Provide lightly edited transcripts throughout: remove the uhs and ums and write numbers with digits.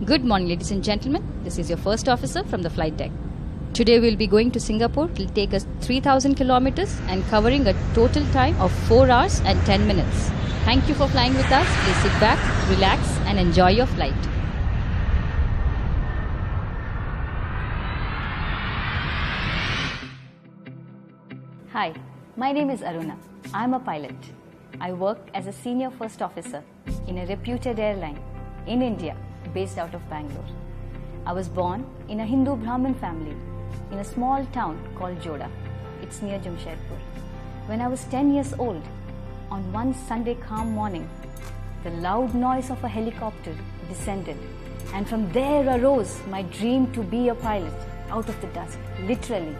Good morning, ladies and gentlemen. This is your first officer from the flight deck. Today we'll be going to Singapore. It will take us 3,000 kilometers and covering a total time of 4 hours and 10 minutes. Thank you for flying with us. Please sit back, relax and enjoy your flight. Hi, my name is Aruna. I'm a pilot. I work as a senior first officer in a reputed airline in India based out of Bangalore. I was born in a Hindu Brahmin family in a small town called Joda. It's near Jamshedpur. When I was 10 years old, on one Sunday calm morning, the loud noise of a helicopter descended, and from there arose my dream to be a pilot out of the dusk, literally.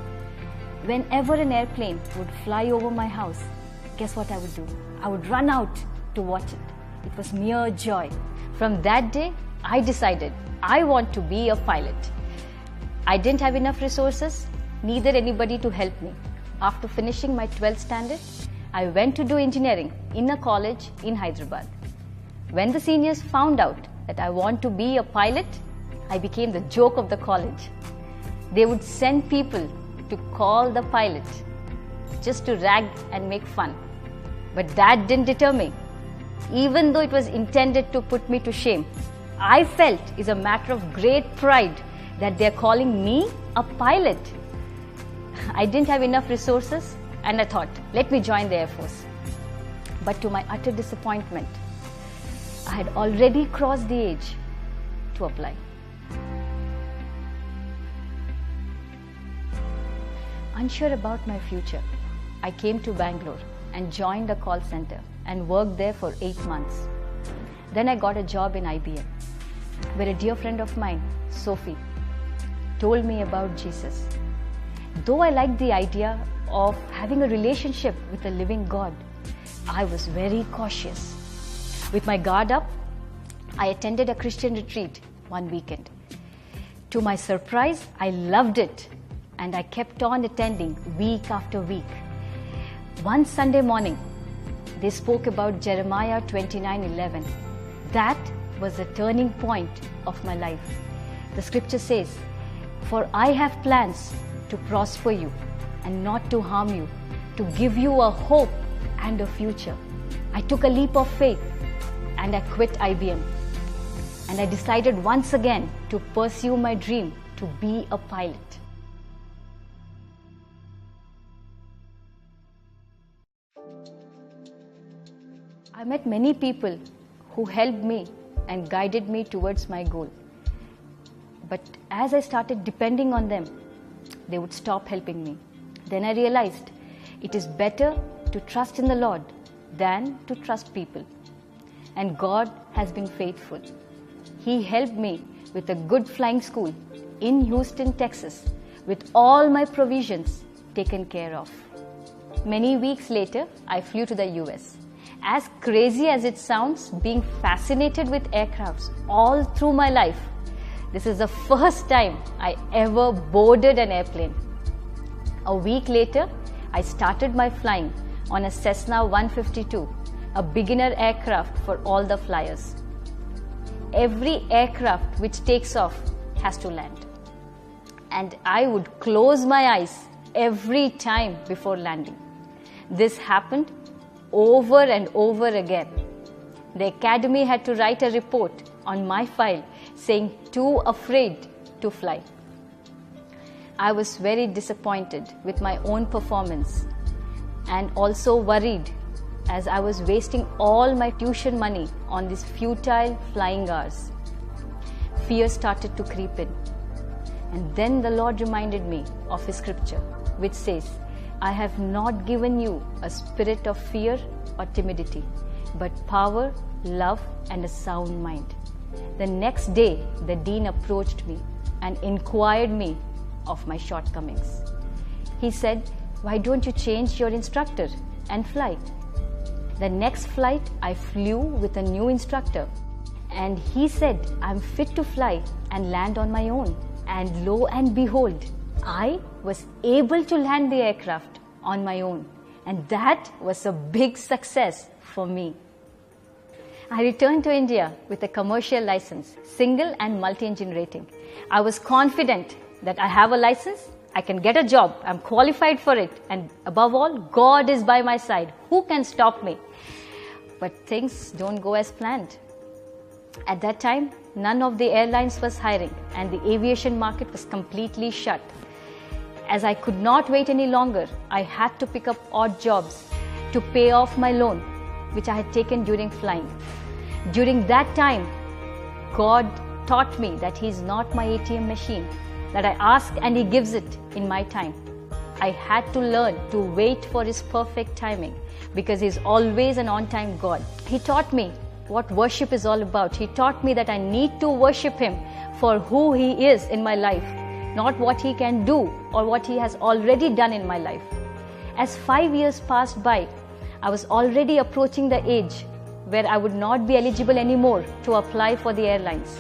Whenever an airplane would fly over my house, guess what I would do? I would run out to watch it. It was mere joy. From that day, I decided I want to be a pilot. I didn't have enough resources, neither anybody to help me. After finishing my 12th standard, I went to do engineering in a college in Hyderabad. When the seniors found out that I want to be a pilot, I became the joke of the college. They would send people to call the pilot just to rag and make fun. But that didn't deter me. Even though it was intended to put me to shame, I felt it's a matter of great pride that they're calling me a pilot. I didn't have enough resources and I thought, let me join the Air Force. But to my utter disappointment, I had already crossed the age to apply. Unsure about my future, I came to Bangalore and joined a call center and worked there for 8 months. Then I got a job in IBM, where a dear friend of mine, Sophie, told me about Jesus. Though I liked the idea of having a relationship with a living God, I was very cautious. With my guard up, I attended a Christian retreat one weekend. To my surprise, I loved it, and I kept on attending week after week. One Sunday morning, they spoke about Jeremiah 29:11. That was the turning point of my life. The scripture says, "For I have plans to prosper you and not to harm you, to give you a hope and a future." I took a leap of faith and I quit IBM. And I decided once again to pursue my dream to be a pilot. I met many people who helped me and guided me towards my goal. But as I started depending on them, they would stop helping me. Then I realized it is better to trust in the Lord than to trust people. And God has been faithful. He helped me with a good flying school in Houston, Texas, with all my provisions taken care of. Many weeks later, I flew to the US. As crazy as it sounds, being fascinated with aircrafts all through my life, this is the first time I ever boarded an airplane. A week later, I started my flying on a Cessna 152, a beginner aircraft for all the flyers. Every aircraft which takes off has to land. And I would close my eyes every time before landing. This happened over and over again. The academy had to write a report on my file saying too afraid to fly. I was very disappointed with my own performance and also worried as I was wasting all my tuition money on these futile flying hours. Fear started to creep in. And then the Lord reminded me of His scripture, which says, "I have not given you a spirit of fear or timidity, but power, love, and a sound mind." The next day, the dean approached me and inquired me of my shortcomings. He said, "Why don't you change your instructor and fly?" The next flight, I flew with a new instructor, and he said, "I'm fit to fly and land on my own." And lo and behold, I was able to land the aircraft on my own, and that was a big success for me. I returned to India with a commercial license, single and multi-engine rating. I was confident that I have a license, I can get a job, I'm qualified for it, and above all, God is by my side. Who can stop me? But things don't go as planned. At that time, none of the airlines was hiring and the aviation market was completely shut. As I could not wait any longer, I had to pick up odd jobs to pay off my loan, which I had taken during flying. During that time, God taught me that He is not my ATM machine, that I ask and He gives it in my time. I had to learn to wait for His perfect timing because He is always an on-time God. He taught me what worship is all about. He taught me that I need to worship Him for who He is in my life, not what He can do or what He has already done in my life. As 5 years passed by, I was already approaching the age where I would not be eligible anymore to apply for the airlines.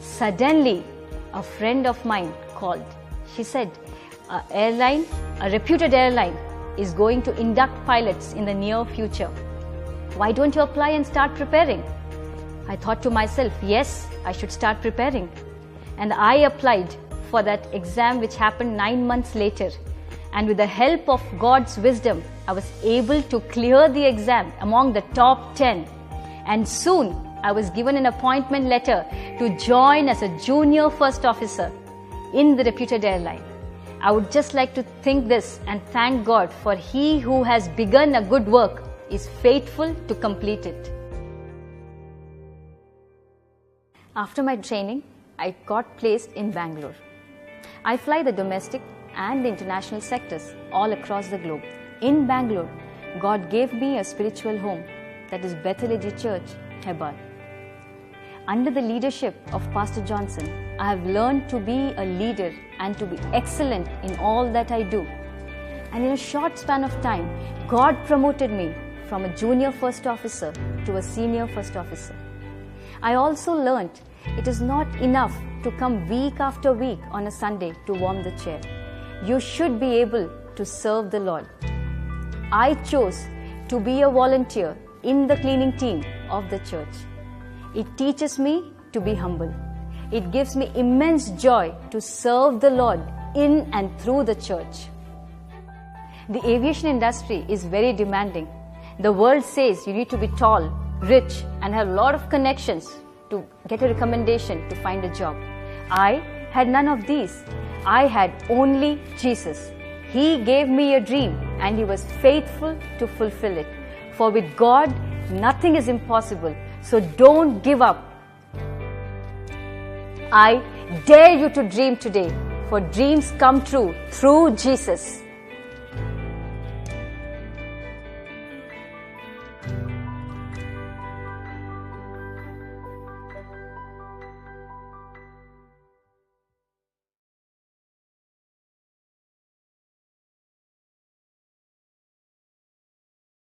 Suddenly, a friend of mine called. She said, a reputed airline is going to induct pilots in the near future. Why don't you apply and start preparing? I thought to myself, yes, I should start preparing. And I applied for that exam, which happened 9 months later. And with the help of God's wisdom, I was able to clear the exam among the top 10. And soon, I was given an appointment letter to join as a junior first officer in the reputed airline. I would just like to think this and thank God, for He who has begun a good work is faithful to complete it. After my training, I got placed in Bangalore. I fly the domestic and the international sectors all across the globe. In Bangalore, God gave me a spiritual home, that is Bethel AG Church, Hebar. Under the leadership of Pastor Johnson, I have learned to be a leader and to be excellent in all that I do. And in a short span of time, God promoted me from a junior first officer to a senior first officer. I also learned it is not enough to come week after week on a Sunday to warm the chair. You should be able to serve the Lord. I chose to be a volunteer in the cleaning team of the church. It teaches me to be humble. It gives me immense joy to serve the Lord in and through the church. The aviation industry is very demanding. The world says you need to be tall, rich, and have a lot of connections to get a recommendation to find a job. I had none of these. I had only Jesus. He gave me a dream and He was faithful to fulfill it. For with God, nothing is impossible. So don't give up. I dare you to dream today, for dreams come true through Jesus.